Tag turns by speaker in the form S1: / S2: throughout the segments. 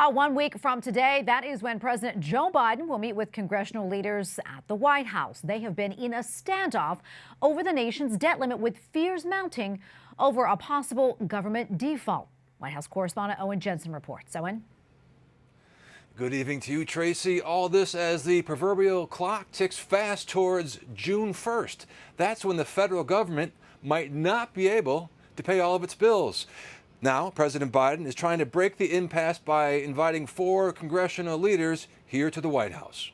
S1: 1 week from today, that is when President Joe Biden will meet with congressional leaders at the White House. They have been in a standoff over the nation's debt limit, with fears mounting over a possible government default. White House Correspondent Owen Jensen reports. Owen?
S2: Good evening to you, Tracy. All this as the proverbial clock ticks fast towards June 1st. That's when the federal government might not be able to pay all of its bills. Now, President Biden is trying to break the impasse by inviting 4 congressional leaders here to the White House.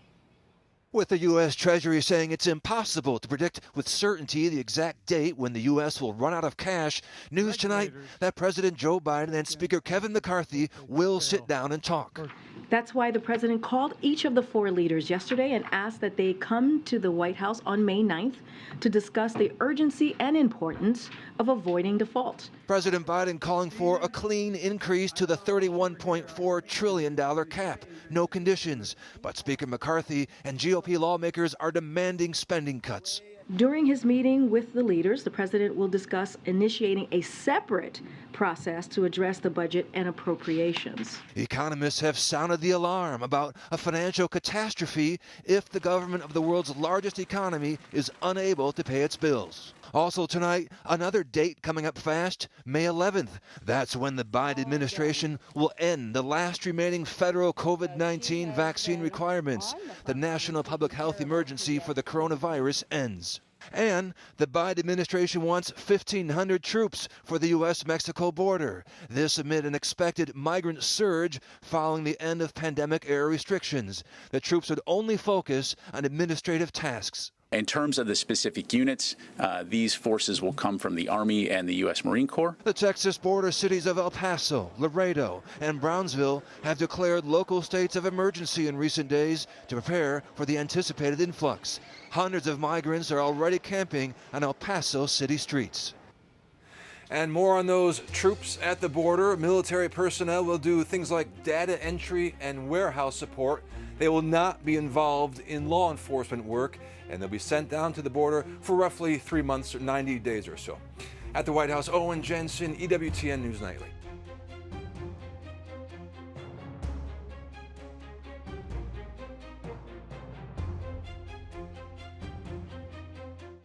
S3: With the U.S. Treasury saying it's impossible to predict with certainty the exact date when the U.S. will run out of cash, news tonight that President Joe Biden and Speaker Kevin McCarthy will sit down and talk.
S4: That's why the president called each of the 4 leaders yesterday and asked that they come to the White House on May 9th to discuss the urgency and importance of avoiding default.
S3: President Biden calling for a clean increase to the $31.4 trillion cap. No conditions. But Speaker McCarthy and GOP lawmakers are demanding spending cuts.
S4: During his meeting with the leaders, the president will discuss initiating a separate process to address the budget and appropriations.
S3: Economists have sounded the alarm about a financial catastrophe if the government of the world's largest economy is unable to pay its bills. Also tonight, another date coming up fast, May 11th. That's when the Biden administration will end the last remaining federal COVID-19 vaccine requirements. The national public health emergency for the coronavirus ends. And the Biden administration wants 1,500 troops for the U.S.-Mexico border. This amid an expected migrant surge following the end of pandemic-era restrictions. The troops would only focus on administrative tasks.
S5: In terms of the specific units, these forces will come from the Army and the U.S. Marine Corps.
S3: The Texas border cities of El Paso, Laredo, and Brownsville have declared local states of emergency in recent days to prepare for the anticipated influx. Hundreds of migrants are already camping on El Paso city streets.
S2: And more on those troops at the border. Military personnel will do things like data entry and warehouse support. They will not be involved in law enforcement work, and they'll be sent down to the border for roughly 3 months or 90 days or so. At the White House, Owen Jensen, EWTN News Nightly.